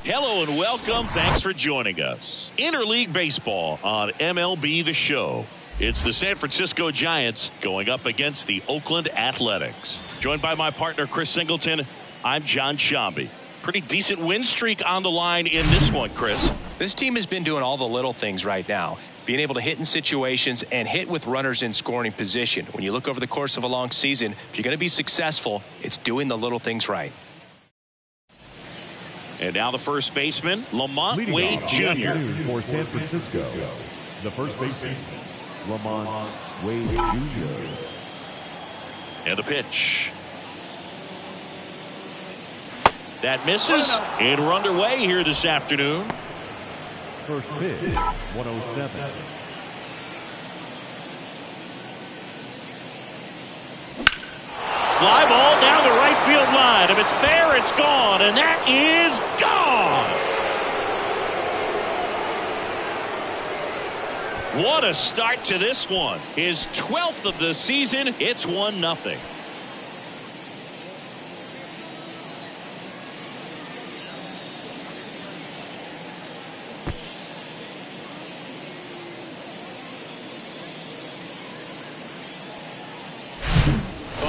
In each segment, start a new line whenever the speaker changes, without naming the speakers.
Hello and welcome. Thanks for joining us. Interleague Baseball on MLB The Show. It's the San Francisco Giants going up against the Oakland Athletics. Joined by my partner, Chris Singleton, I'm John Shambi. Pretty decent win streak on the line in this one, Chris.
This team has been doing all the little things right now. Being able to hit in situations and hit with runners in scoring position. When you look over the course of a long season, if you're going to be successful, it's doing the little things right.
And now the first baseman, Lamont Wade Jr.
For San Francisco, the first baseman, Lamont Wade Jr.
And the pitch. That misses. And we're underway here this afternoon.
First pitch, 107.
Fly ball down the right field line. If it's there, it's gone. And that is gone. What a start to this one. His 12th of the season. It's 1-0.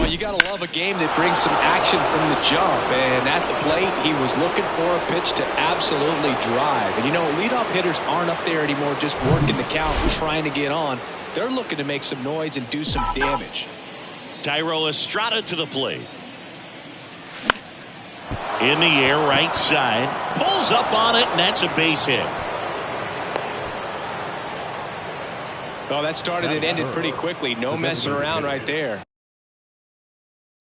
You got to love a game that brings some action from the jump. And at the plate, he was looking for a pitch to absolutely drive. And, you know, leadoff hitters aren't up there anymore just working the count and trying to get on. They're looking to make some noise and do some damage.
Thairo Estrada to the plate. In the air, right side. Pulls up on it, and that's a base hit.
Well, that started and ended pretty quickly. No messing around right there.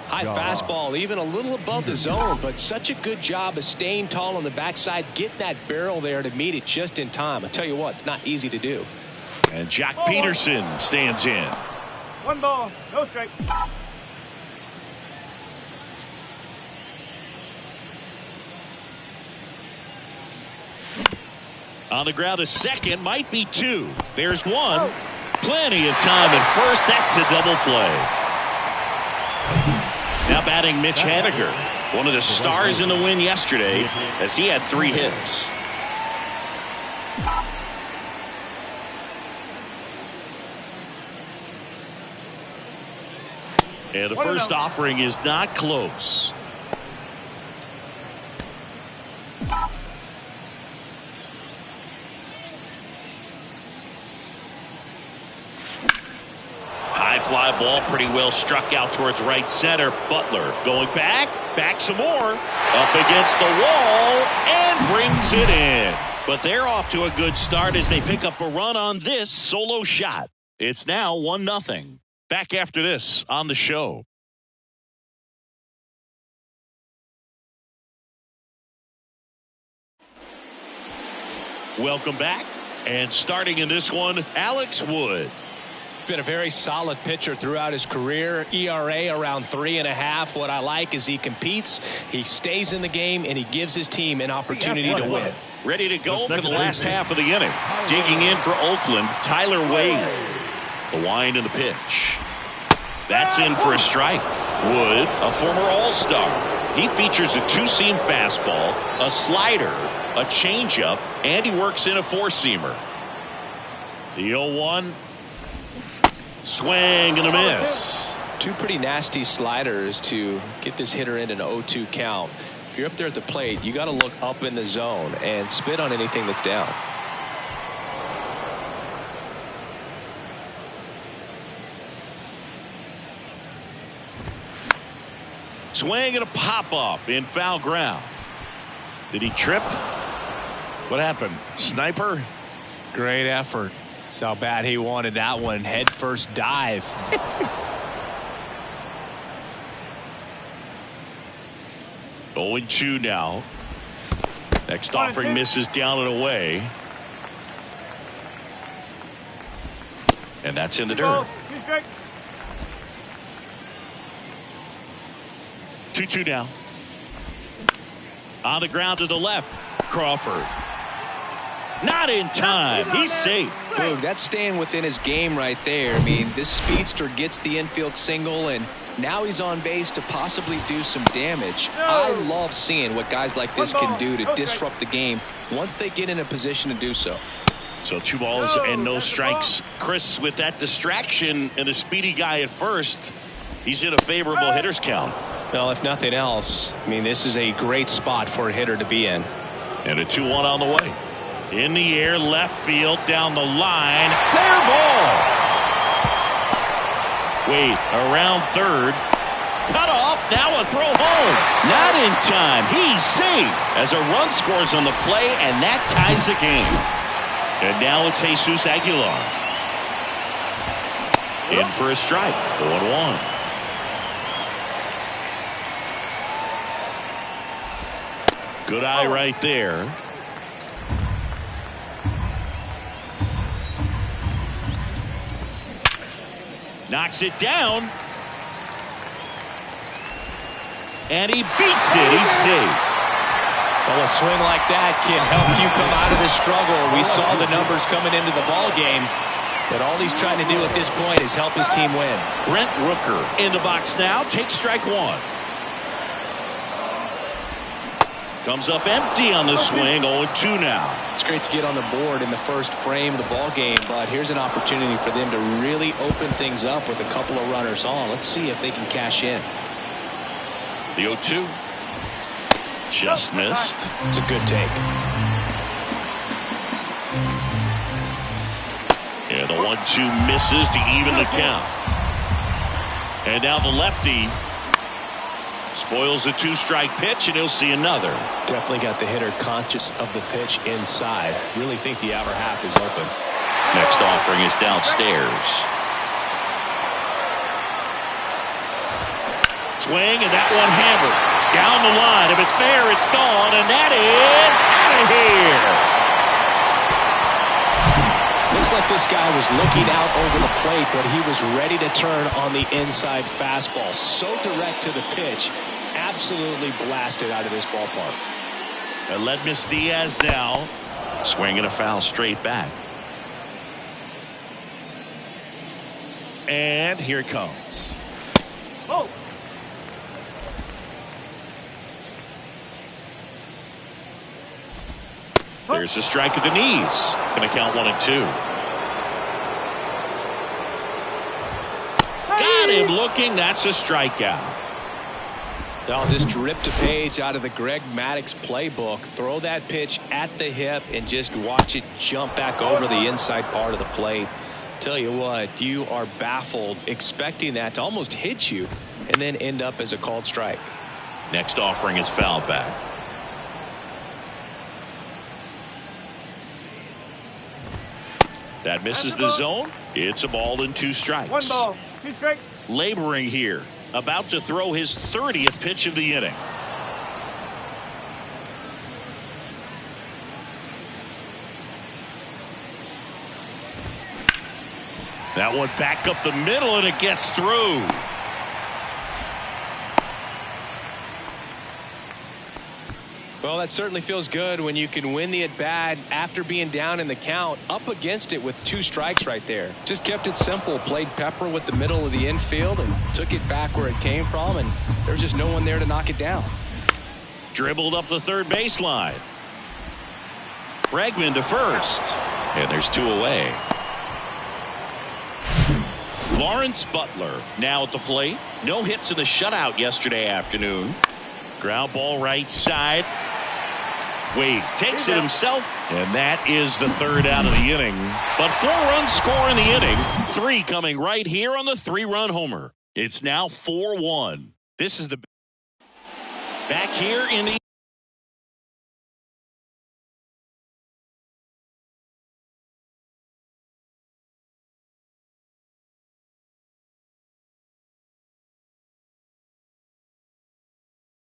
High fastball, even a little above the zone, but such a good job of staying tall on the backside, getting that barrel there to meet it just in time. I tell you what, it's not easy to do.
And Jack Peterson stands in.
1 ball, no strike.
On the ground, a second, might be 2. There's 1. Plenty of time at first. That's a double play. Now batting Mitch Haniger, one of the stars in the win yesterday, as he had 3 hits. And the first offering is not close. High fly ball, pretty well struck out towards right center. Butler going back some more. Up against the wall and brings it in. But they're off to a good start as they pick up a run on this solo shot. It's now 1-0. Back after this on the show. Welcome back. And starting in this one, Alex Wood.
Been a very solid pitcher throughout his career. ERA around 3.5. What I like is he competes, he stays in the game, and he gives his team an opportunity to win.
Ready to go for the last half of the inning. Digging in for Oakland, Tyler Wade. The wind and the pitch. That's in for a strike. Wood, a former All-Star. He features a two-seam fastball, a slider, a changeup, and he works in a four-seamer. The 0-1. Swing and a miss.
Two pretty nasty sliders to get this hitter in an 0-2 count. If you're up there at the plate, you got to look up in the zone and spit on anything that's down.
Swing and a pop-up in foul ground. Did he trip? What happened? Sniper?
Great effort. That's how bad he wanted that one. Head first dive.
0-2 now. Next offering misses down and away. And that's in the dirt. 2-2 now. On the ground to the left. Crawford. Not in time. He's safe.
Boog, that's staying within his game right there. I mean, this speedster gets the infield single, and now he's on base to possibly do some damage. I love seeing what guys like this can do to disrupt the game once they get in a position to do so.
So 2 balls and no strikes. Chris, with that distraction and the speedy guy at first, he's in a favorable hitter's count.
Well, if nothing else, I mean, this is a great spot for a hitter to be in.
And a 2-1 on the way. In the air, left field, down the line. Fair ball. Wait, around third. Cut off, now a throw home. Not in time. He's safe as a run scores on the play, and that ties the game. And now it's Jesus Aguilar. In for a strike. 0-1. Good eye right there. Knocks it down. And he beats it. He's safe.
Well, a swing like that can help you come out of this struggle. We saw the numbers coming into the ball game. But all he's trying to do at this point is help his team win.
Brent Rooker in the box now. Takes strike 1. Comes up empty on the swing. 0-2 now.
It's great to get on the board in the first frame of the ball game, but here's an opportunity for them to really open things up with a couple of runners on. Let's see if they can cash in.
The 0-2. Just missed.
It's a good take.
And the 1-2 misses to even the count. And now the lefty spoils the 2-strike pitch, and he'll see another.
Definitely got the hitter conscious of the pitch inside. Really think the outer half is open.
Next offering is downstairs. Swing, and that one hammered. Down the line. If it's fair, it's gone, and that is out of here.
Looks like this guy was looking out over the plate, but he was ready to turn on the inside fastball. So direct to the pitch. Absolutely blasted out of this ballpark.
Aledmus Diaz now. Swinging a foul straight back. And here it comes.
Oh.
There's a strike at the knees. Going to count 1-2. Got him looking. That's a strikeout.
They'll just ripped a page out of the Greg Maddux playbook. Throw that pitch at the hip and just watch it jump back over the inside part of the plate. Tell you what, you are baffled expecting that to almost hit you and then end up as a called strike.
Next offering is foul back. That misses the zone. It's a ball and 2 strikes.
1 ball, 2 strikes.
Laboring here. About to throw his 30th pitch of the inning. That one back up the middle, and it gets through.
Well, that certainly feels good when you can win the at-bat after being down in the count, up against it with 2 strikes right there. Just kept it simple, played pepper with the middle of the infield and took it back where it came from, and there's just no one there to knock it down.
Dribbled up the third baseline. Bregman to first, and there's 2 away. Lawrence Butler now at the plate. No hits in the shutout yesterday afternoon. Ground ball right side. Wade takes it himself, and that is the 3rd out of the inning. But 4 runs score in the inning. 3 coming right here on the 3-run homer. It's now 4-1. This is the back here in the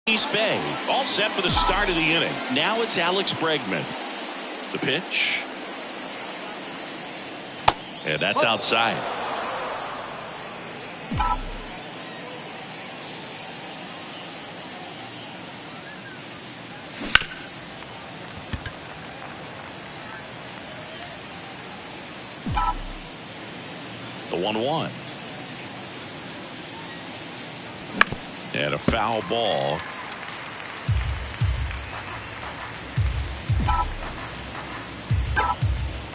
East Bay, all set for the start of the inning. Now it's Alex Bregman. The pitch. And that's outside. The 1-1. And a foul ball.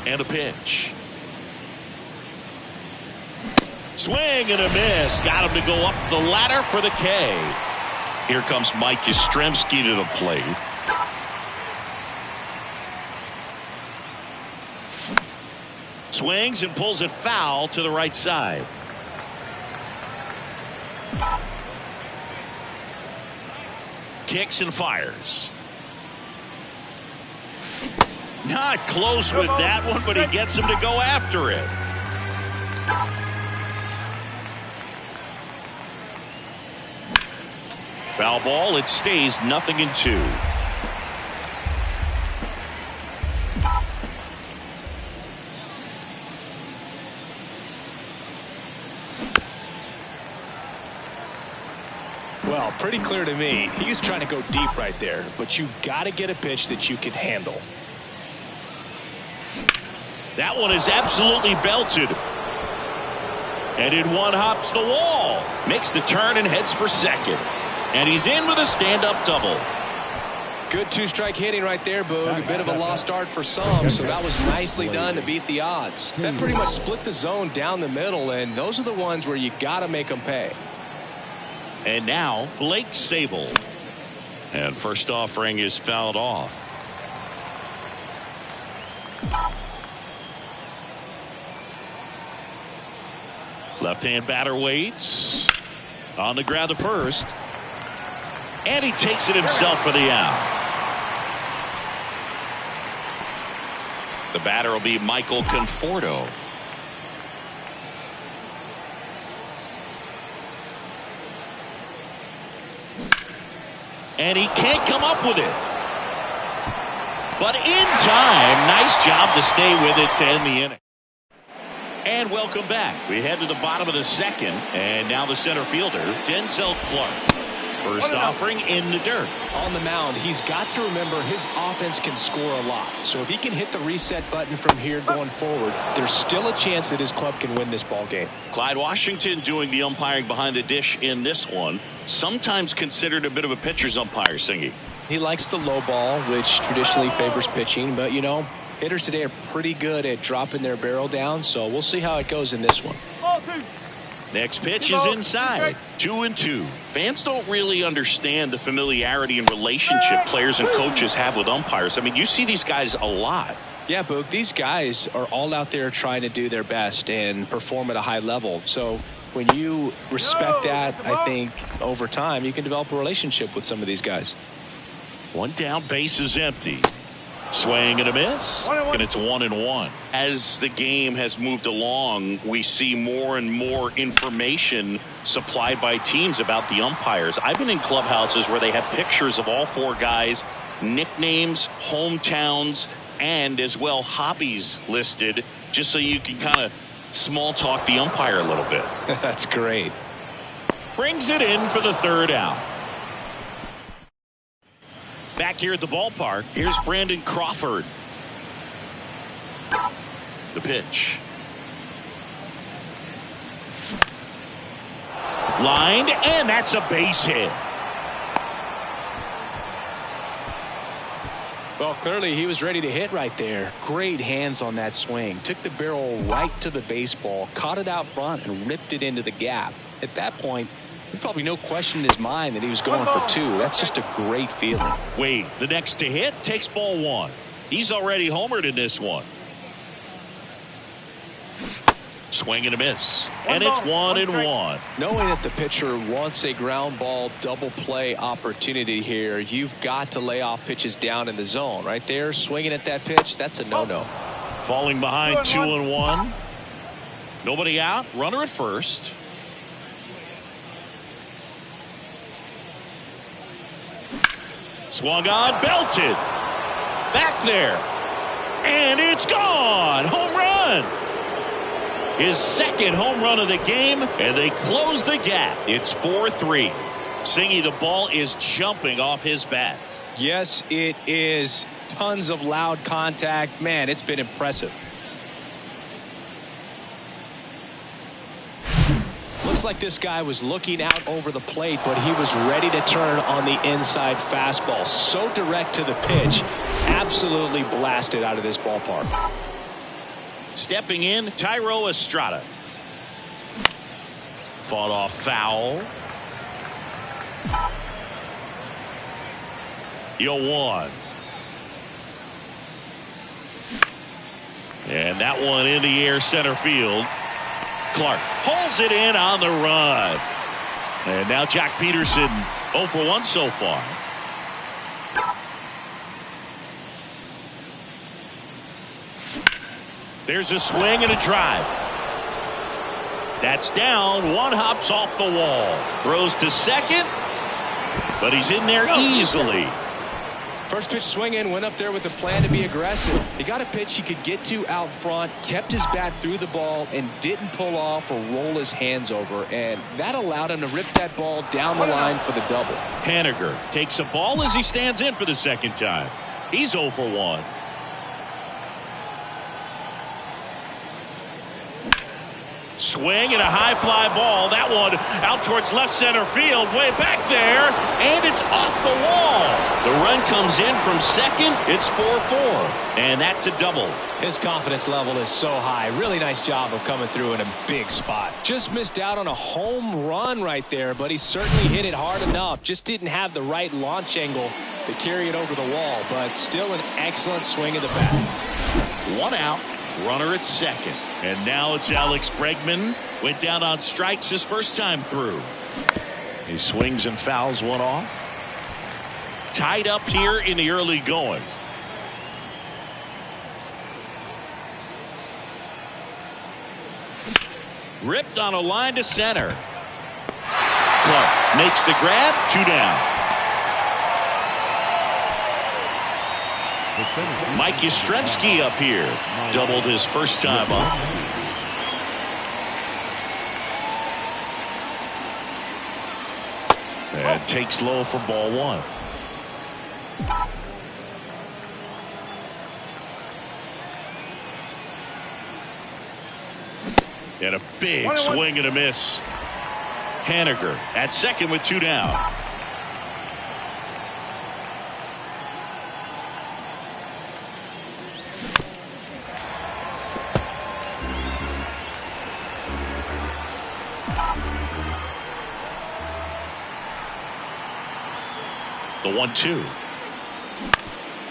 And a pitch. Swing and a miss. Got him to go up the ladder for the K. Here comes Mike Yastrzemski to the plate. Swings and pulls it foul to the right side. Kicks and fires. Not close with that one, but he gets him to go after it. Foul ball. It stays 0-2.
Well, pretty clear to me. He was trying to go deep right there, but you got to get a pitch that you can handle.
That one is absolutely belted. And in one hops the wall. Makes the turn and heads for second. And he's in with a stand-up double.
Good 2-strike hitting right there, Boog. A bit of a lost start for some, so that was nicely done to beat the odds. That pretty much split the zone down the middle, and those are the ones where you got to make them pay.
And now Blake Sable. And first offering is fouled off. Left-hand batter waits. On the ground to first. And he takes it himself for the out. The batter will be Michael Conforto. And he can't come up with it. But in time, nice job to stay with it to end the inning. And welcome back. We head to the bottom of the second, and now the center fielder, Denzel Clark. First offering in the dirt.
On the mound, he's got to remember his offense can score a lot. So if he can hit the reset button from here going forward, there's still a chance that his club can win this ball game.
Clyde Washington doing the umpiring behind the dish in this one. Sometimes considered a bit of a pitcher's umpire, Singy.
He likes the low ball, which traditionally favors pitching. But, you know, hitters today are pretty good at dropping their barrel down. So we'll see how it goes in this one.
Next pitch is inside. 2-2. Fans don't really understand the familiarity and relationship players and coaches have with umpires. I mean, you see these guys a lot.
Yeah, Boog, these guys are all out there trying to do their best and perform at a high level. So when you respect that, I think over time you can develop a relationship with some of these guys.
One down, base is empty. Swing and a miss, and it's 1-1. As the game has moved along, we see more and more information supplied by teams about the umpires. I've been in clubhouses where they have pictures of all four guys, nicknames, hometowns, and as well hobbies listed, just so you can kind of Small talk the umpire a little bit.
That's great.
Brings it in for the third out. Back here at the ballpark, here's Brandon Crawford. The pitch. Lined, and that's a base hit.
Well, clearly he was ready to hit right there. Great hands on that swing. Took the barrel right to the baseball, caught it out front, and ripped it into the gap. At that point, there's probably no question in his mind that he was going for two. That's just a great feeling.
Wade, the next to hit, takes ball one. He's already homered in this one. Swing and a miss. And it's 1-1.
Knowing that the pitcher wants a ground ball double play opportunity here, you've got to lay off pitches down in the zone. Right there, swinging at that pitch, that's a no-no.
Falling behind 2-1. Nobody out. Runner at first. Swung on, belted. Back there. And it's gone. Home run. His second home run of the game, and they close the gap. It's 4-3. Singy, the ball is jumping off his bat.
Yes, it is. Tons of loud contact. Man, it's been impressive. Looks like this guy was looking out over the plate, but he was ready to turn on the inside fastball. So direct to the pitch. Absolutely blasted out of this ballpark.
Stepping in, Tyro Estrada. Fought off foul. 0-1. And that one in the air center field. Clark pulls it in on the run. And now Jack Peterson 0 for 1 so far. There's a swing and a drive. That's down. One hops off the wall. Throws to second. But he's in there easily.
First pitch swing in, went up there with a plan to be aggressive. He got a pitch he could get to out front, kept his bat through the ball, and didn't pull off or roll his hands over. And that allowed him to rip that ball down the line for the double.
Haniger takes a ball as he stands in for the second time. He's 0 for 1. Swing and a high fly ball. That one out towards left center field, way back there, and it's off the wall. The run comes in from second. It's 4-4, and that's a double.
His confidence level is so high. Really nice job of coming through in a big spot. Just missed out on a home run right there, but he certainly hit it hard enough. Just didn't have the right launch angle to carry it over the wall, but still an excellent swing of the bat.
One out. Runner at second. And now it's Alex Bregman. Went down on strikes his first time through. He swings and fouls one off. Tied up here in the early going. Ripped on a line to center. Clark makes the grab. 2 down. Mike Yastrzemski up here. Doubled his first time up. And takes low for ball one. And a big swing and a miss. Haniger at second with 2 down. The 1-2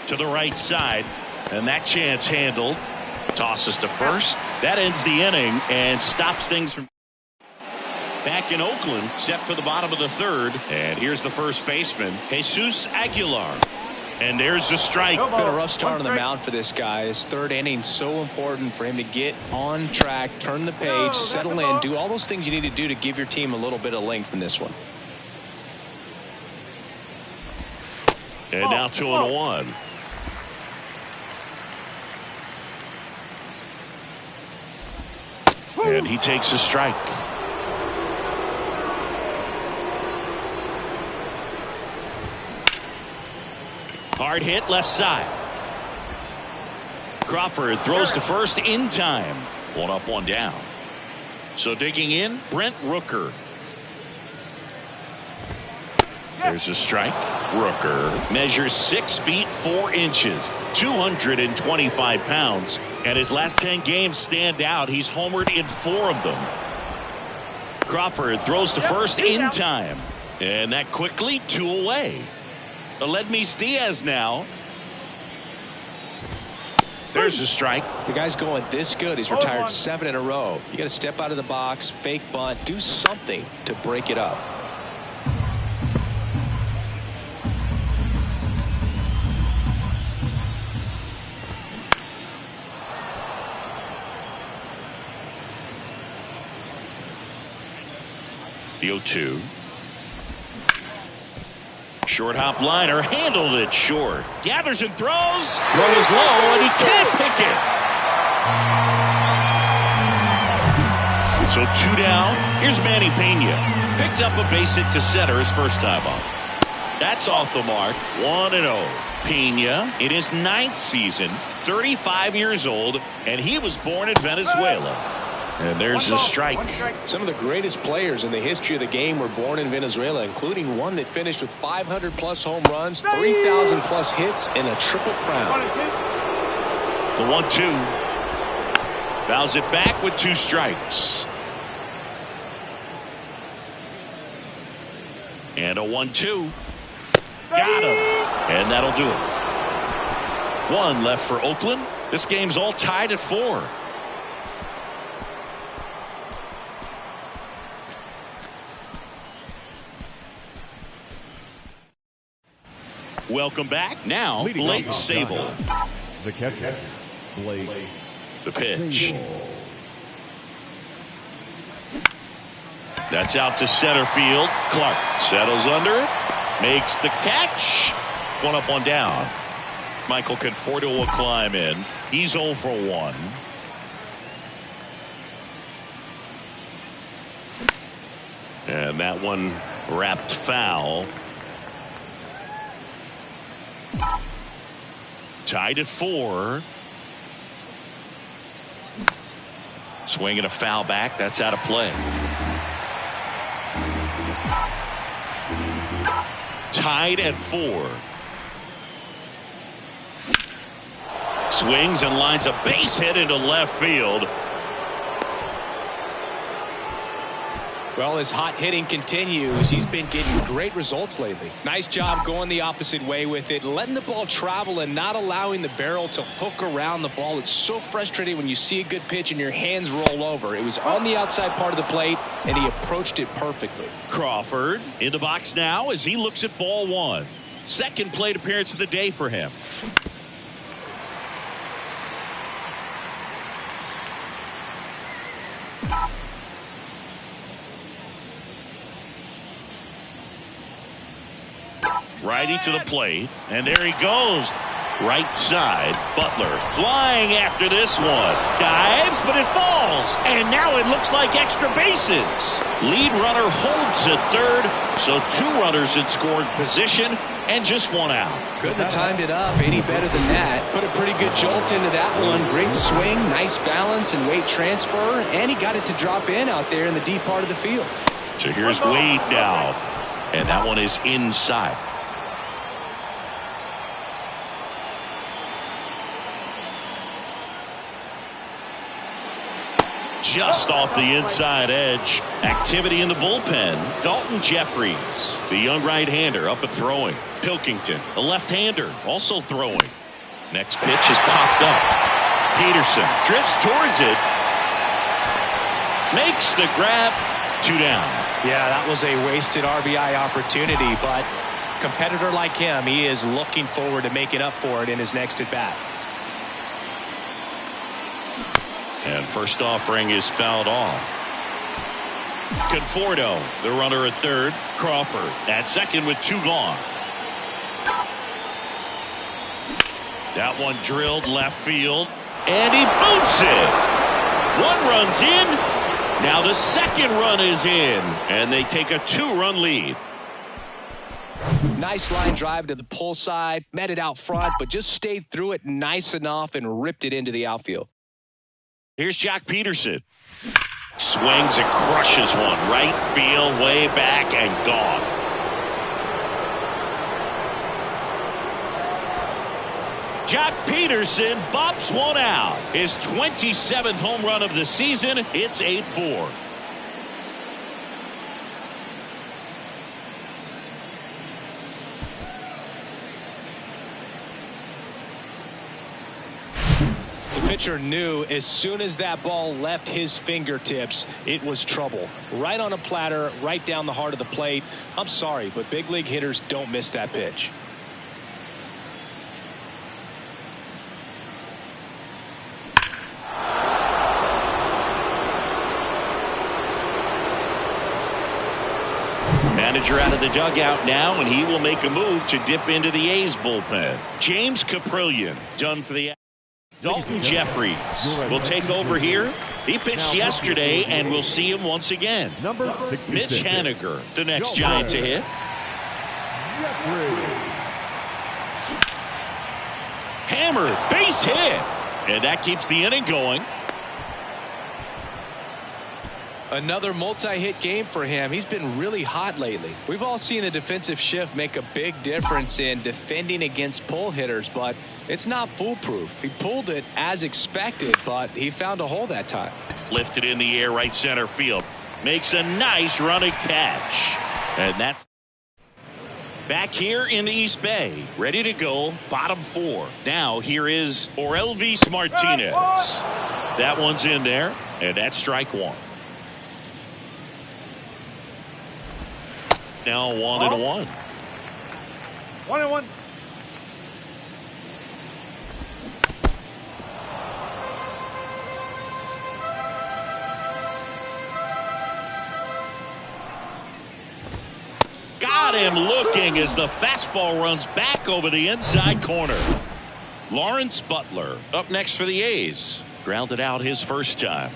to the right side, and that chance handled. Tosses to first. That ends the inning and stops things from. Back in Oakland, set for the bottom of the third, and here's the first baseman, Jesus Aguilar. And there's the strike.
Been a rough start on the mound for this guy. His third inning so important for him to get on track, turn the page, settle in, do all those things you need to do to give your team a little bit of length in this one.
And now 2-1. And he takes a strike. Hard hit left side. Crawford throws to first in time. One up, one down. So digging in, Brent Rooker. There's a strike. Rooker measures 6 feet 4 inches, 225 pounds, and his last 10 games stand out. He's homered in 4 of them. Crawford throws to first in time, and that quickly 2 away. Aledmys Diaz now. There's a strike.
The guy's going this good. He's retired 7 in a row. You got to step out of the box, fake bunt, do something to break it up.
The 0-2. Short hop liner, handled it short. Gathers and throws. Throws low, and he can't pick it. So 2 down. Here's Manny Pena. Picked up a base hit to center his first time up. That's off the mark. 1-0. Pena in his 9th season, 35 years old, and he was born in Venezuela. And there's a strike.
Some of the greatest players in the history of the game were born in Venezuela, including one that finished with 500-plus home runs, 3,000-plus hits, and a triple crown.
The 1-2. Fouls it back with 2 strikes. And a 1-2. Got him. And that'll do it. 1 left for Oakland. This game's all tied at 4. Welcome back. Now, Blake Sable.
The catcher, Blake.
The pitch. That's out to center field. Clark settles under. Makes the catch. 1 up, 1 down. Michael Conforto will climb in. He's 0 for 1. And that one wrapped foul. Tied at 4. Swing and a foul back. That's out of play. Tied at 4. Swings and lines a base hit into left field.
Well, his hot hitting continues. He's been getting great results lately. Nice job going the opposite way with it, letting the ball travel and not allowing the barrel to hook around the ball. It's so frustrating when you see a good pitch and your hands roll over. It was on the outside part of the plate, and he approached it perfectly.
Crawford in the box now as he looks at ball 1. Second plate appearance of the day for him. Righty to the plate, and there he goes. Right side, Butler flying after this one. Dives, but it falls. And now it looks like extra bases. Lead runner holds at third, so 2 runners in scoring position and just 1 out.
Couldn't have timed it up any better than that. Put a pretty good jolt into that one. Great swing, nice balance and weight transfer, and he got it to drop in out there in the deep part of the field.
So here's Wade now, and that one is inside. Just off the inside edge. Activity in the bullpen. Dalton Jeffries, the young right-hander, up and throwing. Pilkington, a left-hander, also throwing. Next pitch is popped up. Peterson drifts towards it. Makes the grab. 2 down.
Yeah, that was a wasted RBI opportunity, but competitor like him, he is looking forward to making up for it in his next at-bat.
And first offering is fouled off. Conforto, the runner at third. Crawford at second with 2 gone. That one drilled left field, and he boots it. 1 runs in, Now the second run is in, and they take a 2-run lead.
Nice line drive to the pull side, met it out front, but just stayed through it nice enough and ripped it into the outfield.
Here's Jock Peterson. Swings and crushes one. Right field, way back, and gone. Jock Peterson bops one out. His 27th home run of the season. It's 8-4.
The pitcher knew as soon as that ball left his fingertips, it was trouble. Right on a platter, right down the heart of the plate. I'm sorry, but big league hitters don't miss that pitch.
Manager out of the dugout now, and he will make a move to dip into the A's bullpen. James Caprillion done for the Dalton Jeffries will take over here. He pitched yesterday, and we'll see him once again.
Number 66.
Mitch Haniger, the next Giant to hit. Hammered, base hit. And that keeps the inning going.
Another multi-hit game for him. He's been really hot lately. We've all seen the defensive shift make a big difference in defending against pull hitters, but it's not foolproof. He pulled it as expected, but he found a hole that time.
Lifted in the air, right center field. Makes a nice running catch. And that's back here in the East Bay. Ready to go, bottom 4. Now here is Orelvis Martinez. That one's in there, and that's strike 1. Now 1-1.
1-1.
Got him looking as the fastball runs back over the inside corner. Lawrence Butler up next for the A's. Grounded out his first time.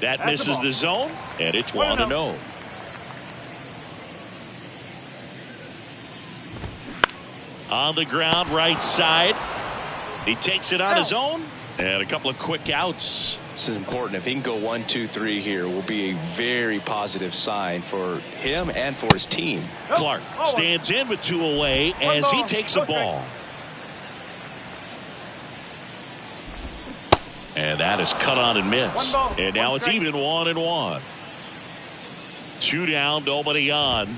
That misses the zone, and it's 1-0. On the ground, right side. He takes it on his own, and a couple of quick outs.
This is important. If he can go 1, 2, 3 here, will be a very positive sign for him and for his team.
Clark stands in with 2 away as he takes a ball. And that is cut on and missed. And now it's even 1-1. 2 down, nobody on.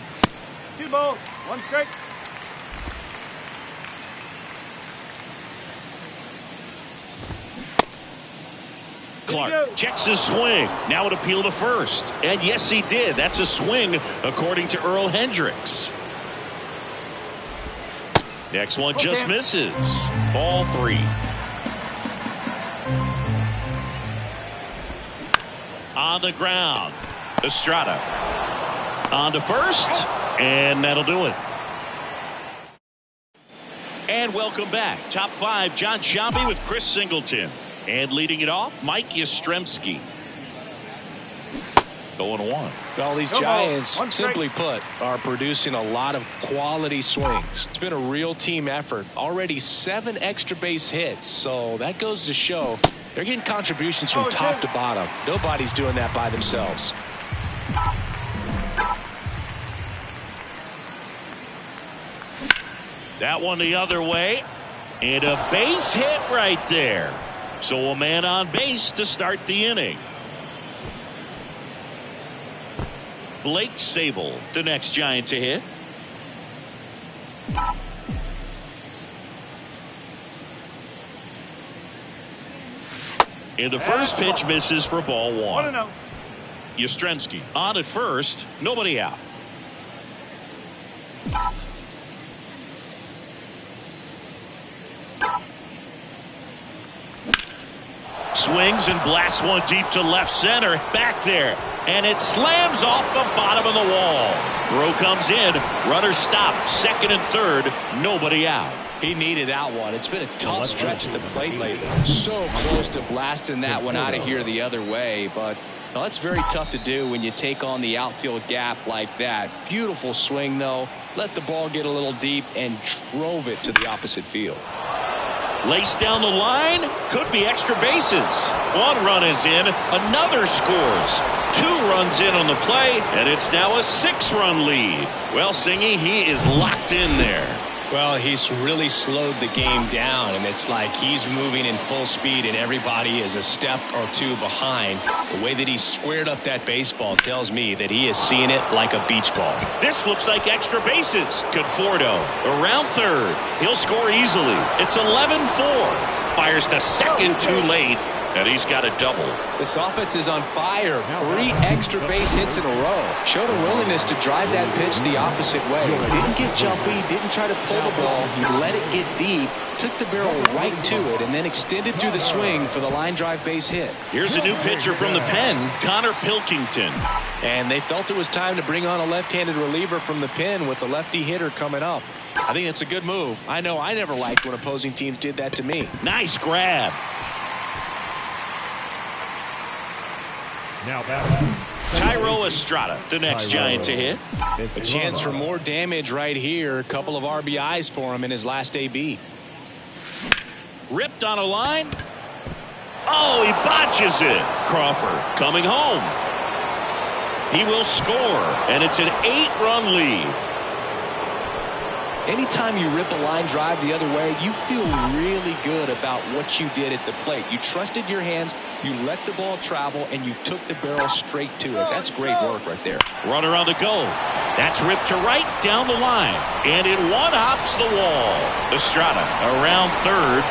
2 balls, 1 strike.
Clark checks his swing. Now an appeal to first. And yes, he did. That's a swing according to Earl Hendricks. Next one just misses. Ball 3. On the ground. Estrada. On to first. And that'll do it. And welcome back. Top 5, John Sciambi with Chris Singleton. And leading it off, Mike Yastrzemski. Going 1.
Well, these Giants, simply put, are producing a lot of quality swings. It's been a real team effort. Already 7 extra base hits, so that goes to show they're getting contributions from top to bottom. Nobody's doing that by themselves.
That one the other way. And a base hit right there. So a man on base to start the inning. Blake Sable, the next Giant to hit. And the first pitch misses for ball 1.
1-0.
Yastrzemski on at first, nobody out. Swings and blasts one deep to left center. Back there. And it slams off the bottom of the wall. Throw comes in. Runner stopped. Second and third. Nobody out.
He needed that one. It's been a tough stretch at the plate lately. So close to blasting that one out of here the other way, but Now, that's very tough to do when you take on the outfield gap like that. Beautiful swing, though. Let the ball get a little deep and drove it to the opposite field.
Laced down the line, could be extra bases. One run is in, another scores. 2 runs in on the play, and it's now a 6-run lead. Well, Singy, he is locked in there.
Well, he's really slowed the game down, and it's like he's moving in full speed and everybody is a step or 2 behind. The way that he squared up that baseball tells me that he is seeing it like a beach ball.
This looks like extra bases. Conforto around third. He'll score easily. It's 11-4. Fires to second too late, and he's got a double.
This offense is on fire. 3 extra base hits in a row. Showed a willingness to drive that pitch the opposite way. Didn't get jumpy, didn't try to pull the ball. He let it get deep, took the barrel right to it, and then extended through the swing for the line drive base hit.
Here's a new pitcher from the pen, Connor Pilkington.
And they felt it was time to bring on a left-handed reliever from the pen with the lefty hitter coming up. I think it's a good move. I know I never liked when opposing teams did that to me.
Nice grab.
Now back.
Tyro Estrada, the next Giant to hit.
A chance for more damage right here. A couple of RBIs for him in his last AB.
Ripped on a line. Oh, he botches it. Crawford coming home. He will score, and it's an 8-run lead.
Anytime you rip a line drive the other way, you feel really good about what you did at the plate. You trusted your hands, you let the ball travel, and you took the barrel straight to it. That's great work right there.
Runner on the go. That's ripped to right down the line, and it one-hops the wall. Estrada around third.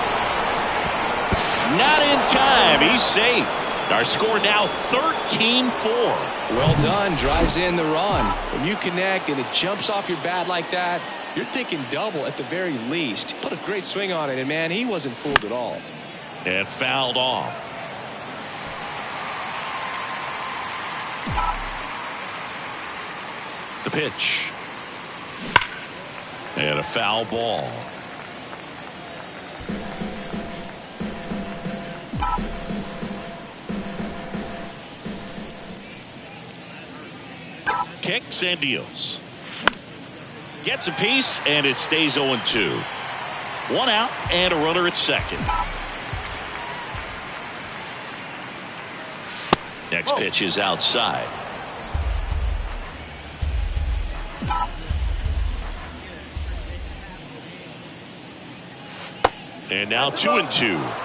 Not in time. He's safe. Our score now 13-4.
Well done. Drives in the run. When you connect and it jumps off your bat like that, you're thinking double at the very least. Put a great swing on it, and man, he wasn't fooled at all.
And fouled off. The pitch. And a foul ball. Kicks and deals. Gets a piece, and it stays 0-2. 1 out and a runner at second. Next pitch is outside. And now 2-2.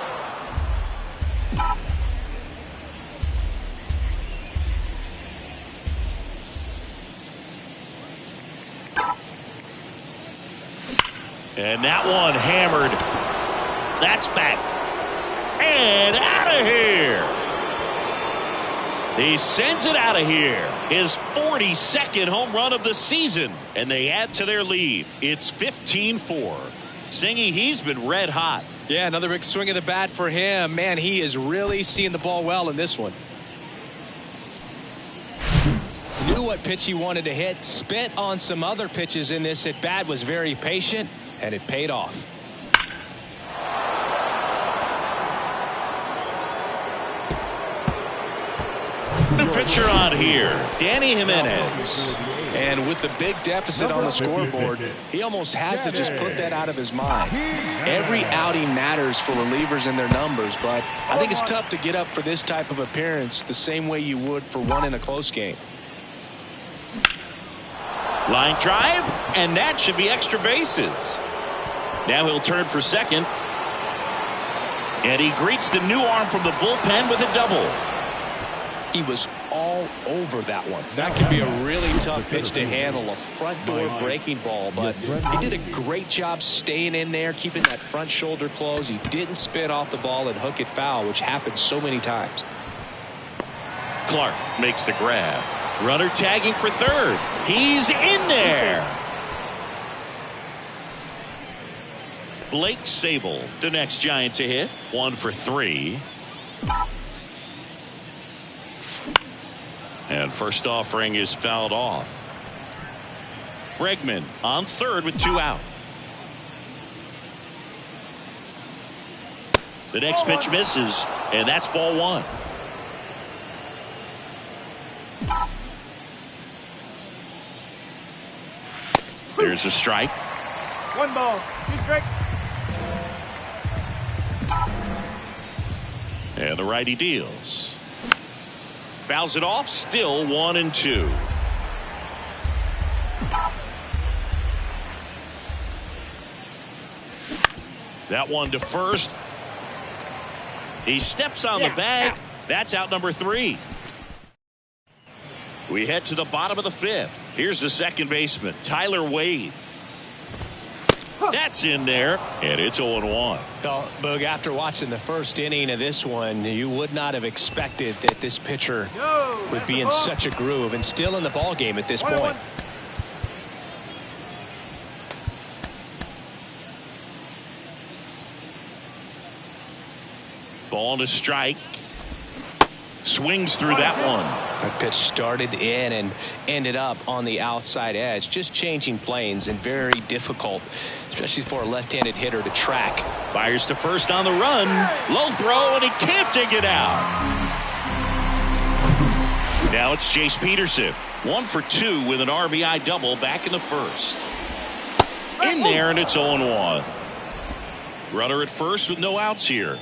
And that one hammered. That's back. And out of here. He sends it out of here. His 42nd home run of the season. And they add to their lead. It's 15-4. Singy, he's been red hot.
Yeah, another big swing of the bat for him. Man, he is really seeing the ball well in this one. Knew what pitch he wanted to hit. Spent on some other pitches in this at bat. Was very patient. And it paid off.
New pitcher on here, Danny Jimenez.
And with the big deficit on the scoreboard, he almost has to just put that out of his mind. Every outing matters for relievers and their numbers, but I think it's tough to get up for this type of appearance the same way you would for one in a close game.
Line drive, and that should be extra bases. Now he'll turn for second. And he greets the new arm from the bullpen with a double.
He was all over that one. That could be a really tough pitch to handle, a front door breaking ball, but he did a great job staying in there, keeping that front shoulder closed. He didn't spin off the ball and hook it foul, which happens so many times.
Clark makes the grab. Runner tagging for third. He's in there. Blake Sable, the next Giant to hit. 1 for 3. And first offering is fouled off. Bregman on third with 2 out. The next pitch misses, and that's ball 1. Here's a strike.
1 ball, 2 strikes.
And the righty deals. Fouls it off, still 1-2. That one to first. He steps on the bag. That's out number 3. We head to the bottom of the 5th. Here's the second baseman, Tyler Wade. That's in there, and it's 0-1.
Well, Boog, after watching the first inning of this one, you would not have expected that this pitcher would be in such a groove and still in the ball game at this point.
Ball to strike. Swings through that one.
That pitch started in and ended up on the outside edge. Just changing planes and very difficult, especially for a left-handed hitter to track.
Fires to first on the run. Low throw, and he can't dig it out. Now it's Chase Peterson. 1 for 2 with an RBI double back in the first. In there, and it's 0-1. Runner at first with no outs here.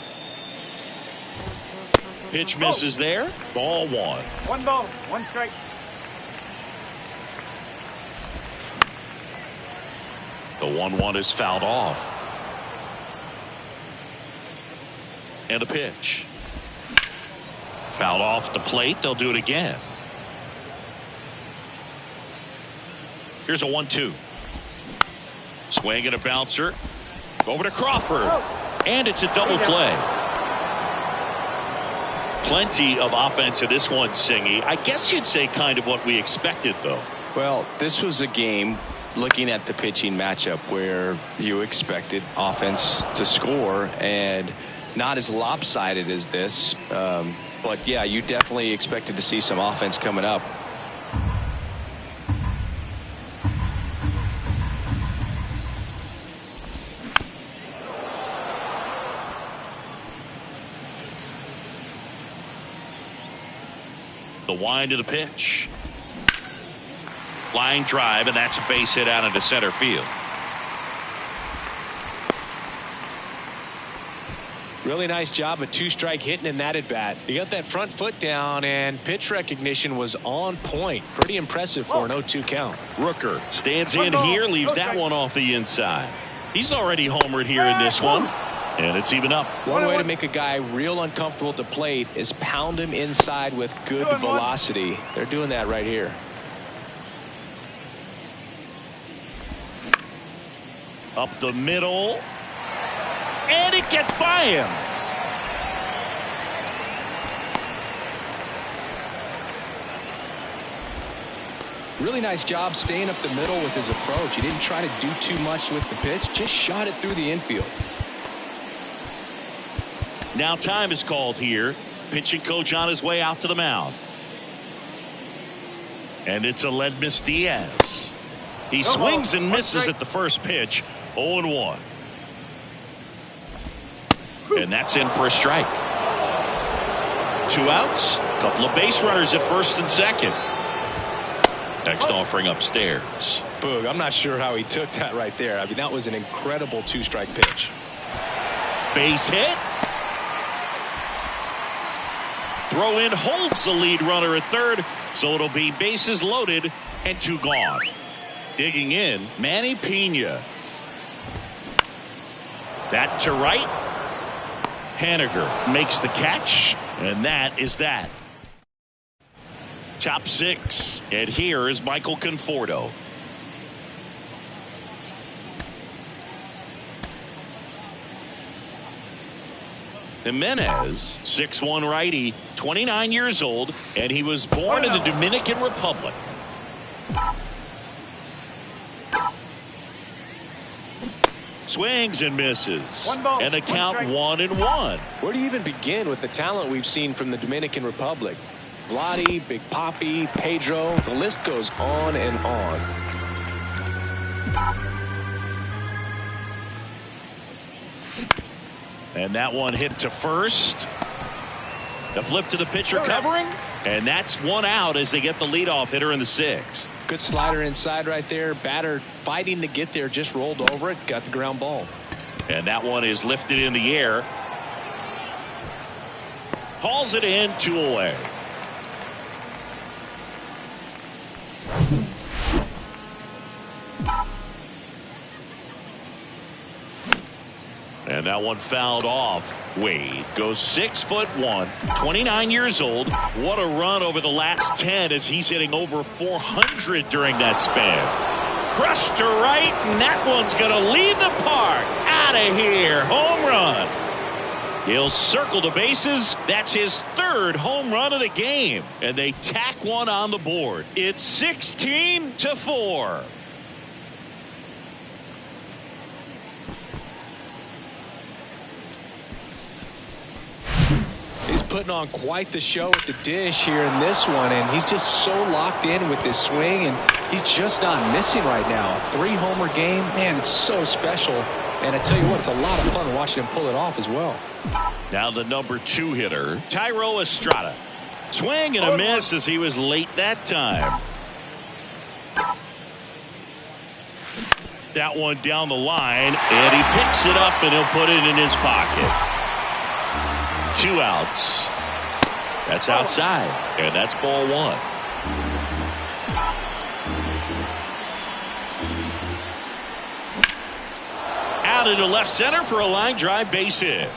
Pitch misses there. Ball 1.
1 ball, 1 strike.
The 1-1 is fouled off. And a pitch. Fouled off the plate. They'll do it again. Here's a 1-2. Swing and a bouncer. Over to Crawford. And it's a double play. Plenty of offense in this one, Singy. I guess you'd say kind of what we expected, though.
Well, this was a game, looking at the pitching matchup, where you expected offense to score, and not as lopsided as this. But, yeah, you definitely expected to see some offense coming up.
The wind of the pitch. Flying drive, and that's a base hit out into center field.
Really nice job of 2-strike hitting in that at bat. You got that front foot down, and pitch recognition was on point. Pretty impressive for an 0-2 count.
Rooker stands in here, leaves that one off the inside. He's already homered here in this one. And it's even up.
One way to make a guy real uncomfortable at the plate is pound him inside with good velocity. They're doing that right here.
Up the middle. And it gets by him.
Really nice job staying up the middle with his approach. He didn't try to do too much with the pitch. Just shot it through the infield.
Now time is called here. Pitching coach on his way out to the mound. And it's Aledmys Diaz. He swings and misses at the first pitch. 0-1. And that's in for a strike. 2 outs. A couple of base runners at first and second. Next offering upstairs.
Boog, I'm not sure how he took that right there. I mean, that was an incredible 2-strike pitch.
Base hit. Throw in holds the lead runner at third, so it'll be bases loaded and 2 gone. Digging in, Manny Pena. That to right. Haniger makes the catch, and that is that. Top 6, and here is Michael Conforto. Jimenez, 6'1" righty, 29 years old, and he was born in the Dominican Republic. Swings and misses. And the count 1-1.
Where do you even begin with the talent we've seen from the Dominican Republic? Vladi, Big Papi, Pedro, the list goes on and on.
And that one hit to first. The flip to the pitcher covering. And that's one out as they get the leadoff hitter in the sixth.
Good slider inside right there. Batter fighting to get there, just rolled over it, got the ground ball.
And that one is lifted in the air. Hauls it in, 2 away. And that one fouled off. Wade goes 6'1", 29 years old. What a run over the last 10 as he's hitting over 400 during that span. Crushed to right, and that one's going to leave the park. Out of here. Home run. He'll circle the bases. That's his 3rd home run of the game. And they tack one on the board. It's 16-4.
He's putting on quite the show at the dish here in this one, and he's just so locked in with this swing, and he's just not missing right now. 3-homer game, man, it's so special. And I tell you what, it's a lot of fun watching him pull it off as well.
Now the number 2 hitter, Thairo Estrada. Swing and a miss as he was late that time. That one down the line, and he picks it up and he'll put it in his pocket. 2 outs. That's outside, and that's ball 1. Out into left center for a line drive base hit.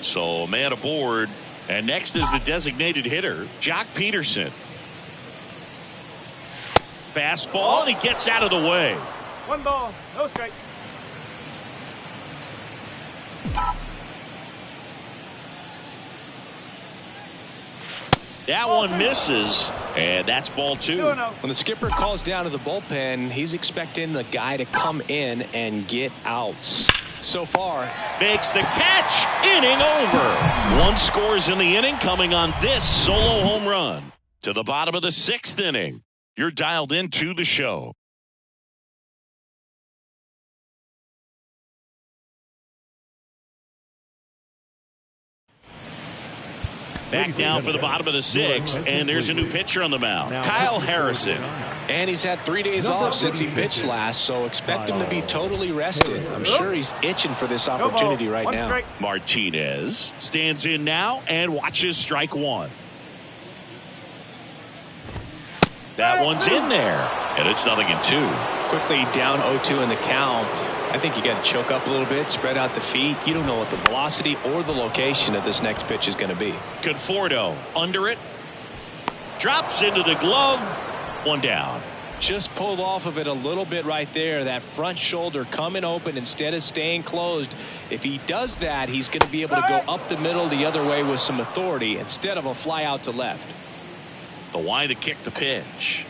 So a man aboard, and next is the designated hitter, Jock Peterson. Fastball, and he gets out of the way.
1 ball, no strike.
That one misses, and that's ball 2.
When the skipper calls down to the bullpen, he's expecting the guy to come in and get outs. So far,
makes the catch. Inning over. 1 scores in the inning, coming on this solo home run. To the bottom of the 6th inning. You're dialed into the show. Back down for the bottom of the 6th, and there's a new pitcher on the mound, Kyle Harrison.
And he's had 3 days off since he pitched last, so expect him to be totally rested. I'm sure he's itching for this opportunity right now.
Martinez stands in now and watches strike 1. That one's in there, and it's 0-2.
Quickly down 0-2 in the count. I think you got to choke up a little bit, spread out the feet. You don't know what the velocity or the location of this next pitch is going to be.
Conforto under it. Drops into the glove. 1 down.
Just pulled off of it a little bit right there. That front shoulder coming open instead of staying closed. If he does that, he's going to be able to go up the middle the other way with some authority instead of a fly out to left.
The line to kick the pitch.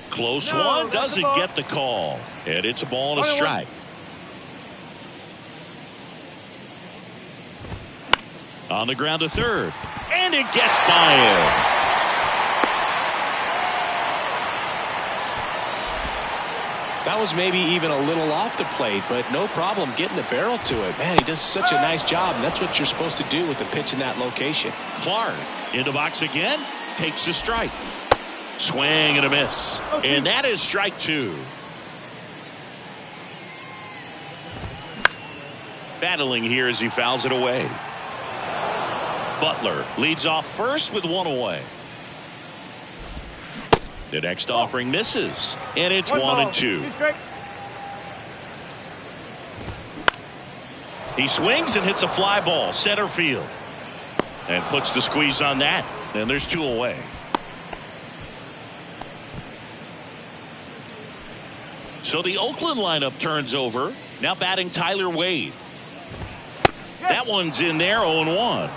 Close one, doesn't get the call. And it's a ball and a strike. On the ground to 3rd. And it gets by him.
That was maybe even a little off the plate, but no problem getting the barrel to it. Man, he does such a nice job, and that's what you're supposed to do with the pitch in that location.
Clark in the box again. Takes a strike. Swing and a miss. And that is strike 2. Battling here as he fouls it away. Butler leads off first with 1 away. The next offering misses. And it's 1-2. He swings and hits a fly ball center field. And puts the squeeze on that. And there's 2 away. So the Oakland lineup turns over. Now batting Tyler Wade. That one's in there, 0-1.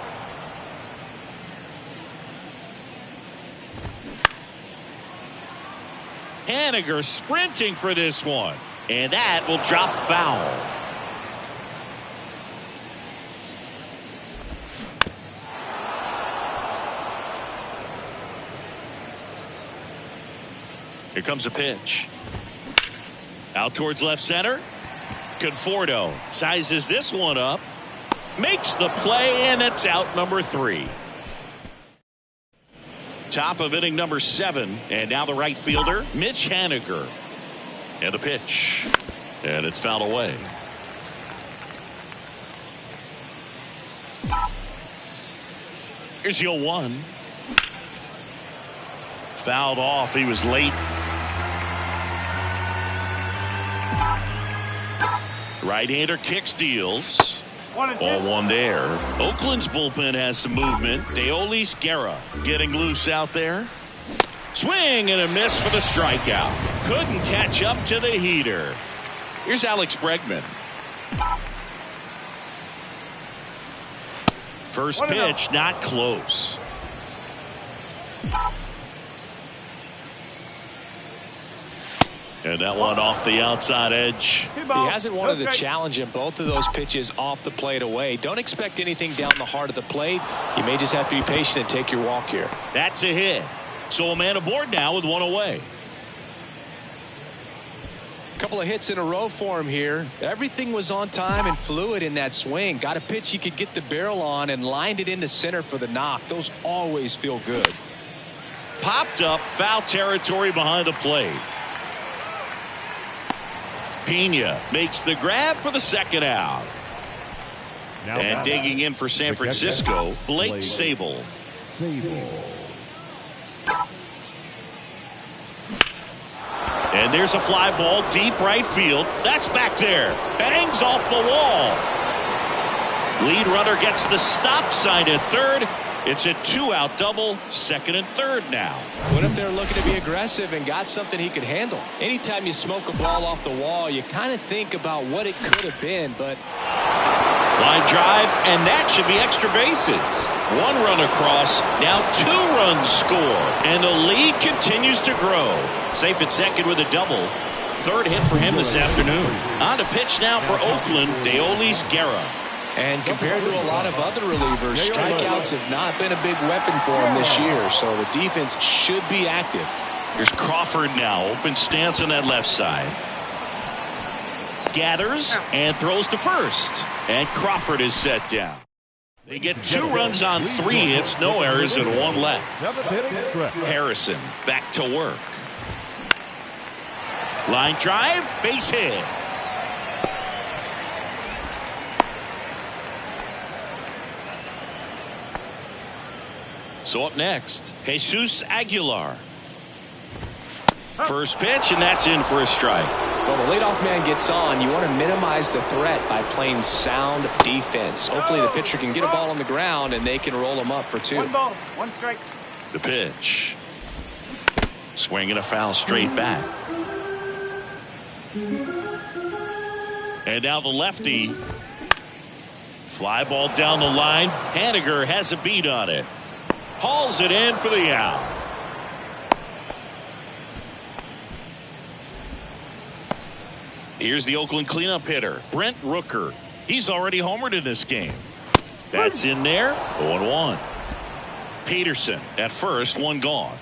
Haniger sprinting for this one. And that will drop foul. Here comes a pitch. Out towards left center. Conforto sizes this one up, makes the play, and it's out number 3. Top of inning number 7, and now the right fielder, Mitch Haniger. And the pitch, and it's fouled away. Here's the 0-1. Fouled off. He was late. Right-hander kicks, deals. 0-1 there. Oakland's bullpen has some movement. Deolis Guerra getting loose out there. Swing and a miss for the strikeout. Couldn't catch up to the heater. Here's Alex Bregman. First pitch, not close. And that one off the outside edge.
He hasn't wanted to challenge him. Both of those pitches off the plate away. Don't expect anything down the heart of the plate. You may just have to be patient and take your walk here.
That's a hit. So a man aboard now with 1 away.
Couple of hits in a row for him here. Everything was on time and fluid in that swing. Got a pitch he could get the barrel on and lined it into center for the knock. Those always feel good.
Popped up, foul territory behind the plate. Pena makes the grab for the second out. And digging in for San Francisco, Blake Sabol. And there's a fly ball deep right field. That's back there. Bangs off the wall. Lead runner gets the stop sign at third. It's a 2-out double, second and third now.
Went up there looking to be aggressive and got something he could handle. Anytime you smoke a ball off the wall, you kind of think about what it could have been, but...
Line drive, and that should be extra bases. 1 run across, now 2 runs score, and the lead continues to grow. Safe at second with a double. Third hit for him this afternoon. On to pitch now for Oakland, Deolis Guerra.
And compared to a lot of other relievers, strikeouts have not been a big weapon for him this year, so the defense should be active.
Here's Crawford now, open stance on that left side. Gathers and throws to first, and Crawford is set down. They get 2 runs on 3 hits, no errors, and 1 left. Harrison back to work. Line drive, base hit. So up next, Jesus Aguilar. First pitch, and that's in for a strike.
Well, the leadoff man gets on. You want to minimize the threat by playing sound defense. Hopefully the pitcher can get a ball on the ground and they can roll him up for 2.
1 ball, 1 strike.
The pitch. Swinging a foul straight back. And now the lefty. Fly ball down the line. Haniger has a beat on it. Hauls it in for the out. Here's the Oakland cleanup hitter, Brent Rooker. He's already homered in this game. That's in there. 0-1. Peterson at first, 1 gone.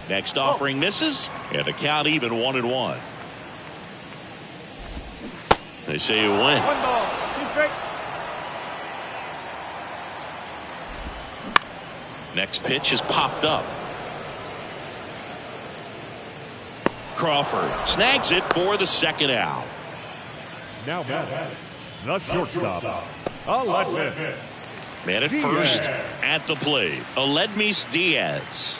Next offering misses, and the count even 1-1. They say you win.
1 ball, 2 strike.
Next pitch is popped up. Crawford snags it for the second out.
Now batting, the shortstop, Aledmis.
Man at first at the plate, Aledmis Diaz.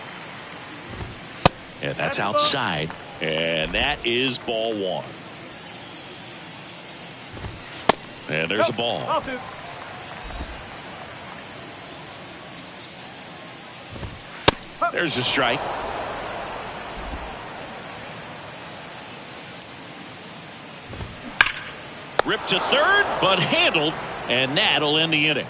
And that's outside, and that is ball 1. And there's a ball. There's a strike. Ripped to third, but handled, and that'll end the inning.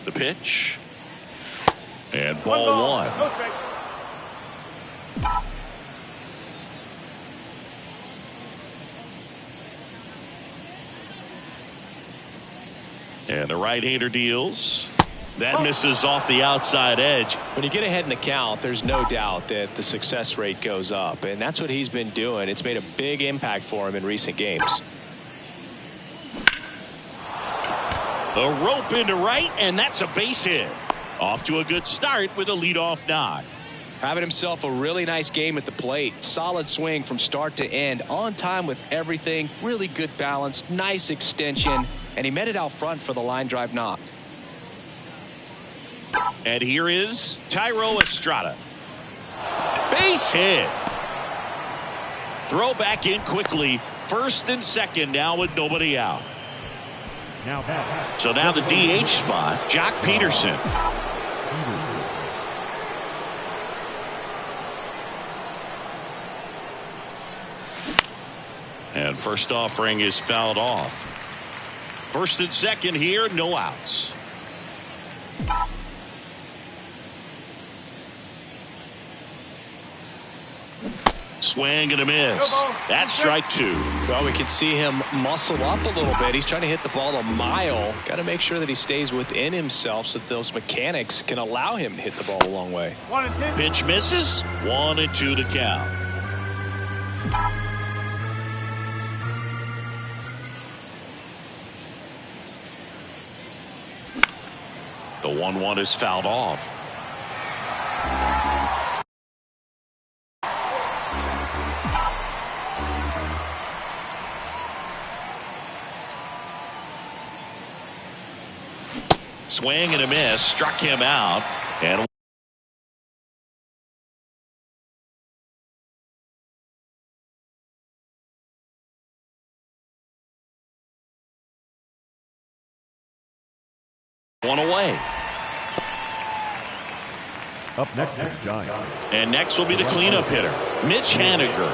The pitch. And ball one.
No strike.
And the right-hander deals. That misses off the outside edge.
When you get ahead in the count, there's no doubt that the success rate goes up, and that's what he's been doing. It's made a big impact for him in recent games.
A rope into right, and that's a base hit. Off to a good start with a leadoff knock.
Having himself a really nice game at the plate. Solid swing from start to end. On time with everything. Really good balance. Nice extension. And he met it out front for the line drive knock.
And here is Thairo Estrada. Base hit. Throw back in quickly. First and second now with nobody out. So now the DH spot, Jock Peterson. And first offering is fouled off. First and second here, no outs. Swing and a miss. That's strike two.
Well, we can see him muscle up a little bit. He's trying to hit the ball a mile. Got to make sure that he stays within himself so that those mechanics can allow him to hit the ball a long way.
1-2.
Pitch misses. 1-2 to count. The 1-1 is fouled off. Swing and a miss, struck him out, and one away.
Up next, Giants.
And next will be the cleanup hitter, Mitch Haniger.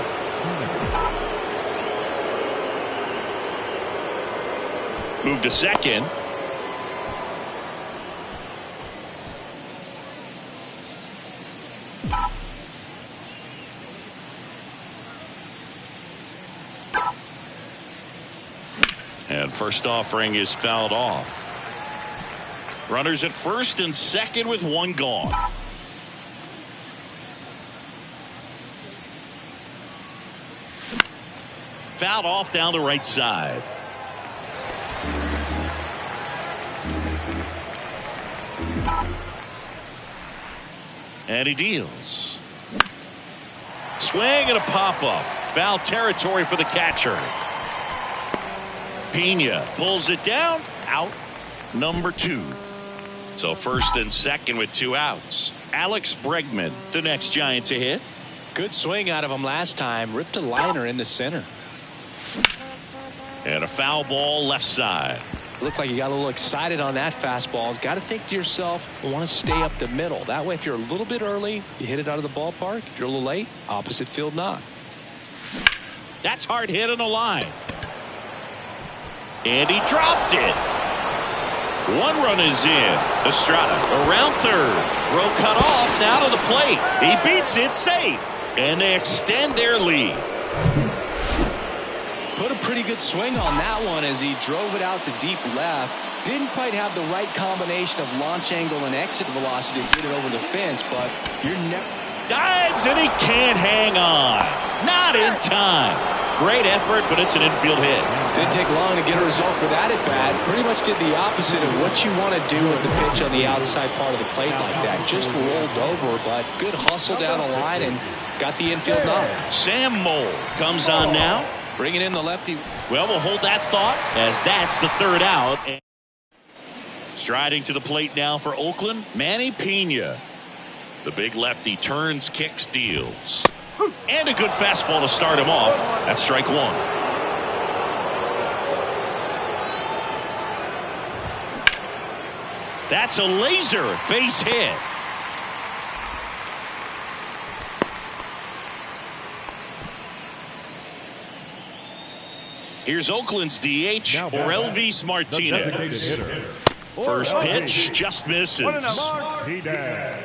Move to second. And first offering is fouled off. Runners at first and second with one gone. Fouled off down the right side. And he deals. Swing and a pop-up. Foul territory for the catcher. Pena pulls it down. Out number 2. So first and second with 2 outs. Alex Bregman, the next Giant to hit.
Good swing out of him last time. Ripped a liner into center.
And a foul ball left side.
Looked like you got a little excited on that fastball. Got to think to yourself, I want to stay up the middle. That way, if you're a little bit early, you hit it out of the ballpark. If you're a little late, opposite field knock.
That's hard hit on the line. And he dropped it. 1 run is in. Estrada around third. Throw cut off. Now to the plate. He beats it safe. And they extend their lead.
Put a pretty good swing on that one as he drove it out to deep left. Didn't quite have the right combination of launch angle and exit velocity to get it over the fence, but you're never...
Dives and he can't hang on. Not in time. Great effort, but it's an infield hit.
Didn't take long to get a result for that at bat. Pretty much did the opposite of what you want to do with the pitch on the outside part of the plate like that. Just rolled over, but good hustle down the line and got the infield knock.
Sam Mole comes on now.
Bringing in the lefty.
Well, we'll hold that thought as that's the 3rd out. And striding to the plate now for Oakland, Manny Pena. The big lefty turns, kicks, deals. And a good fastball to start him off. That's strike 1. That's a laser base hit. Here's Oakland's DH, Orelvis Martinez. First pitch just misses.
He does.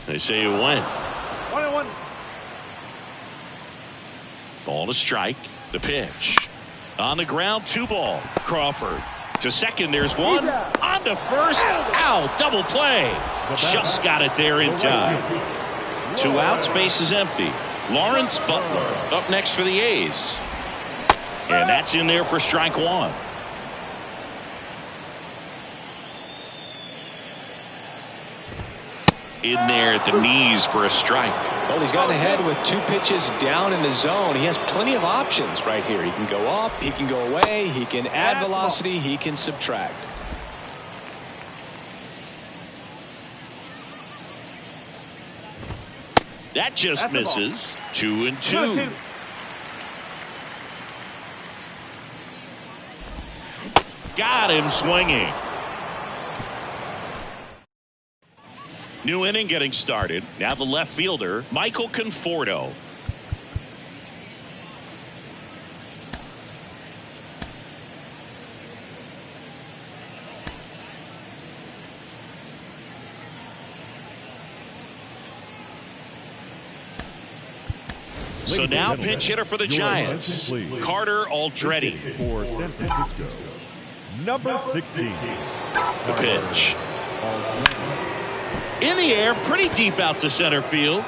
They say it went.
1-1.
Ball to strike. The pitch. On the ground, 2-ball. Crawford. To second, there's one. On to first. Out. Double play. Just got it there in time. 2 outs. Base is empty. Lawrence Butler up next for the A's. And that's in there for strike 1. In there at the knees for a strike.
Well, he's gotten ahead with 2 pitches down in the zone. He has plenty of options right here. He can go up, he can go away, he can add velocity, he can subtract.
That just misses. 2-2. Got him swinging. New inning getting started. Now the left fielder, Michael Conforto. So now pinch hitter for the Giants, Carter Aldrete.
For San Francisco, number 16.
The pitch. In the air, pretty deep out to center field.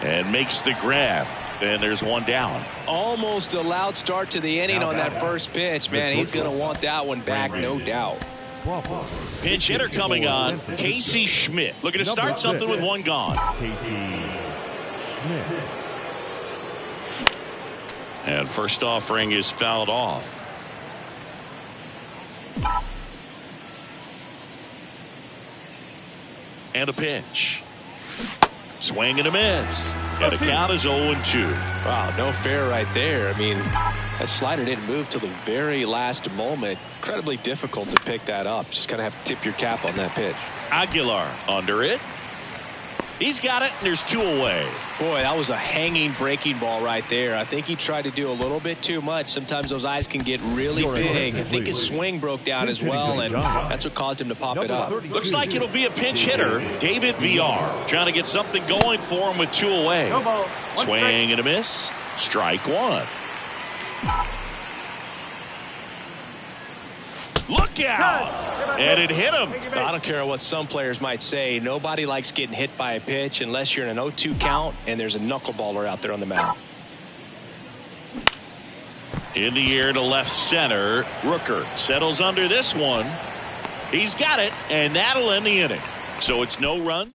And makes the grab. And there's one down.
Almost a loud start to the inning on that first pitch. Man, he's going to want that one back, no doubt.
Pinch hitter coming on, Casey Schmidt. Looking to start something with one gone.
Casey Schmidt.
And first offering is fouled off. And a pitch. Swing and a miss. And the count is 0-2.
Wow, no fair right there. I mean, that slider didn't move till the very last moment. Incredibly difficult to pick that up. Just kind of have to tip your cap on that pitch.
Aguilar under it. He's got it, and there's 2 away.
Boy, that was a hanging breaking ball right there. I think he tried to do a little bit too much. Sometimes those eyes can get really big. I think his swing broke down as well, and that's what caused him to pop it up.
Looks like it'll be a pinch hitter, David VR, trying to get something going for him with 2 away.
No ball.
Swing and a miss. Strike 1. Look out! And it hit him.
I don't care what some players might say. Nobody likes getting hit by a pitch unless you're in an 0-2 count and there's a knuckleballer out there on the mound.
In the air to left center. Rooker settles under this one. He's got it, and that'll end the inning. So it's no run.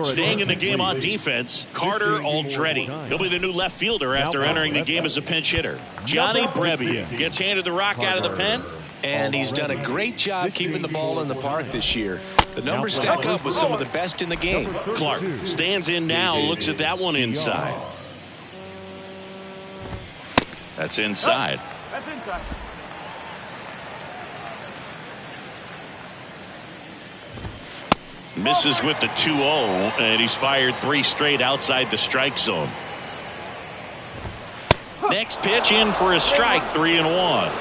Staying in the game on defense, Carter Aldrete. He'll be the new left fielder after entering the game as a pinch hitter. Johnny Brebbia gets handed the rock out of the pen.
And he's done a great job keeping the ball in the park this year. The numbers stack up with some of the best in the game.
Clark stands in now, looks at that one inside. That's inside.
That's inside.
Misses with the 2-0, and he's fired 3 straight outside the strike zone. Next pitch in for a strike, 3-1.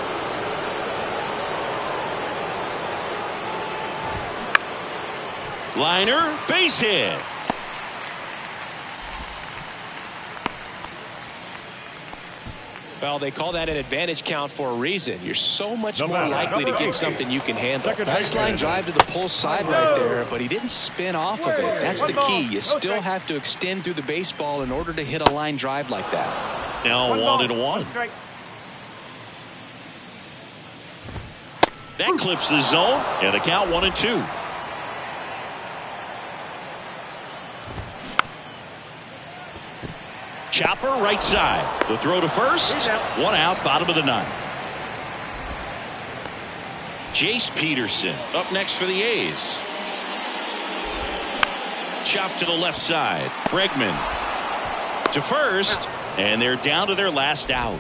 Liner, base hit.
Well, they call that an advantage count for a reason. You're so much more likely to get something you can handle. Nice line drive to the pull side right there, but he didn't spin off of it. That's the key. You still have to extend through the baseball in order to hit a line drive like that.
Now 1-1. That clips the zone, and the count 1-2. Chopper right side. The throw to first. 1 out, bottom of the 9th. Jace Peterson up next for the A's. Chop to the left side. Bregman to first, and they're down to their last out.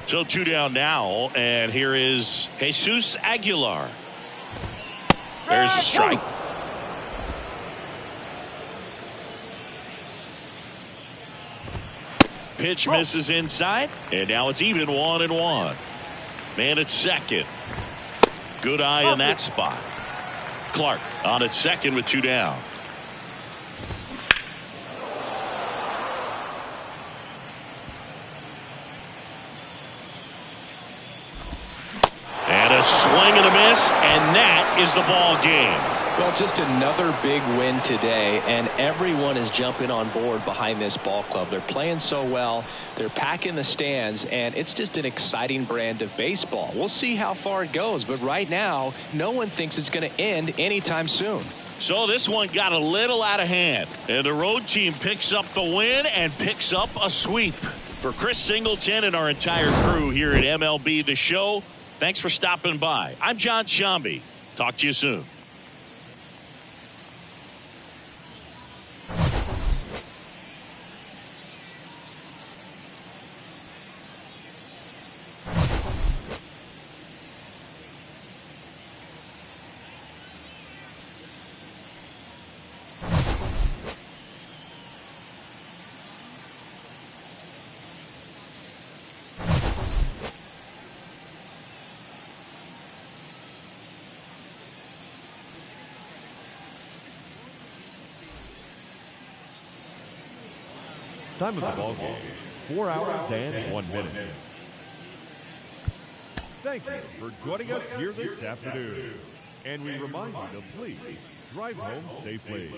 So 2 down now, and here is Jesus Aguilar. There's a strike. pitch misses inside, and now it's even 1-1. Man at second. Good eye in that spot. Clark on at second with 2 down. And a swing and a miss, and that is the ball game.
Well, just another big win today, and everyone is jumping on board behind this ball club. They're playing so well. They're packing the stands, and it's just an exciting brand of baseball. We'll see how far it goes, but right now, no one thinks it's going to end anytime soon.
So this one got a little out of hand, and the road team picks up the win and picks up a sweep. For Chris Singleton and our entire crew here at MLB The Show, thanks for stopping by. I'm John Shambi. Talk to you soon.
Time of the ball game, 4 hours and 1 minute. Thank you for joining us here this afternoon. And we remind you to please drive home safely.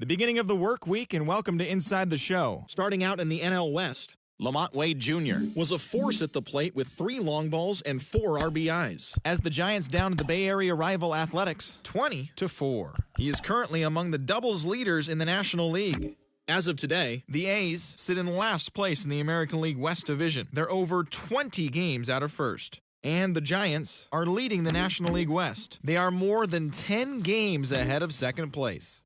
The beginning of the work week, and welcome to Inside the Show. Starting out in the NL West, Lamont Wade Jr. was a force at the plate with 3 long balls and 4 RBIs, as the Giants downed the Bay Area rival Athletics 20-4. He is currently among the doubles leaders in the National League. As of today, the A's sit in last place in the American League West Division. They're over 20 games out of first. And the Giants are leading the National League West. They are more than 10 games ahead of second place.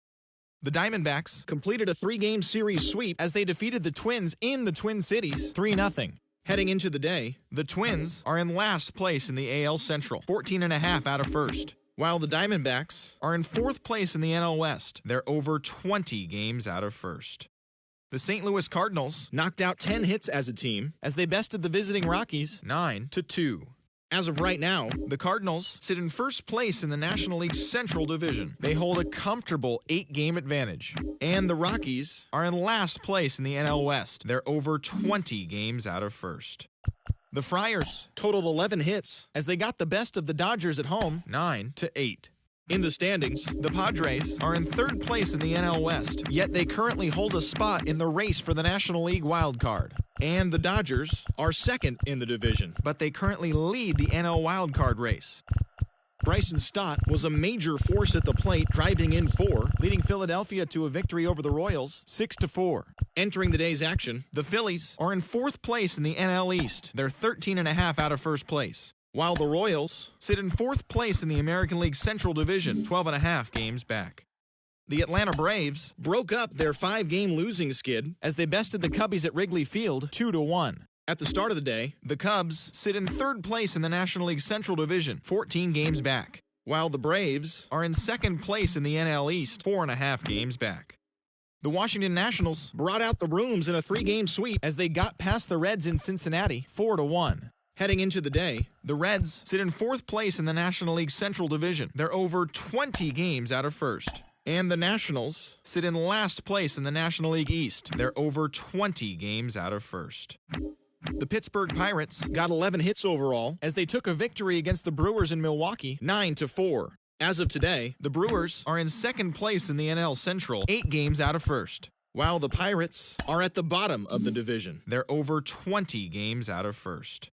The Diamondbacks completed a 3-game series sweep as they defeated the Twins in the Twin Cities 3-0. Heading into the day, the Twins are in last place in the AL Central, 14.5 out of first. While the Diamondbacks are in 4th place in the NL West, they're over 20 games out of first. The St. Louis Cardinals knocked out 10 hits as a team as they bested the visiting Rockies 9-2. As of right now, the Cardinals sit in first place in the National League Central Division. They hold a comfortable 8-game advantage. And the Rockies are in last place in the NL West. They're over 20 games out of first. The Friars totaled 11 hits as they got the best of the Dodgers at home 9-8. In the standings, the Padres are in third place in the NL West, yet they currently hold a spot in the race for the National League wild card. And the Dodgers are second in the division, but they currently lead the NL wild card race. Bryson Stott was a major force at the plate, driving in 4, leading Philadelphia to a victory over the Royals 6-4. Entering the day's action, the Phillies are in fourth place in the NL East. They're 13.5 out of first place, while the Royals sit in fourth place in the American League Central Division, 12.5 games back. The Atlanta Braves broke up their 5-game losing skid as they bested the Cubbies at Wrigley Field 2-1. At the start of the day, the Cubs sit in third place in the National League Central Division, 14 games back, while the Braves are in second place in the NL East, 4.5 games back. The Washington Nationals brought out the brooms in a 3-game sweep as they got past the Reds in Cincinnati, 4-1. Heading into the day, the Reds sit in fourth place in the National League Central Division. They're over 20 games out of first. And the Nationals sit in last place in the National League East. They're over 20 games out of first. The Pittsburgh Pirates got 11 hits overall as they took a victory against the Brewers in Milwaukee, 9-4. As of today, the Brewers are in second place in the NL Central, 8 games out of first, while the Pirates are at the bottom of the division. They're over 20 games out of first.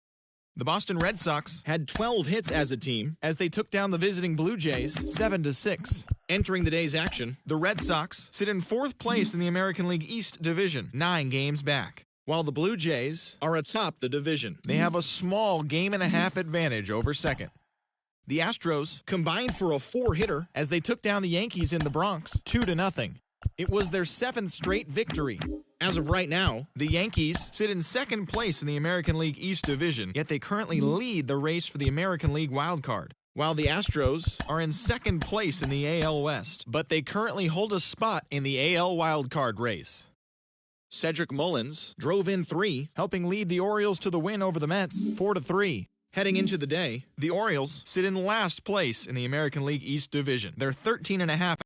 The Boston Red Sox had 12 hits as a team as they took down the visiting Blue Jays 7-6. Entering the day's action, the Red Sox sit in fourth place in the American League East Division, 9 games back, while the Blue Jays are atop the division. They have a small game-and-a-half advantage over second. The Astros combined for a 4-hitter as they took down the Yankees in the Bronx 2-0. It was their 7th straight victory. As of right now, the Yankees sit in second place in the American League East Division, yet they currently lead the race for the American League wildcard, while the Astros are in second place in the AL West, but they currently hold a spot in the AL wildcard race. Cedric Mullins drove in 3, helping lead the Orioles to the win over the Mets, 4-3. Heading into the day, the Orioles sit in last place in the American League East Division. They're 13.5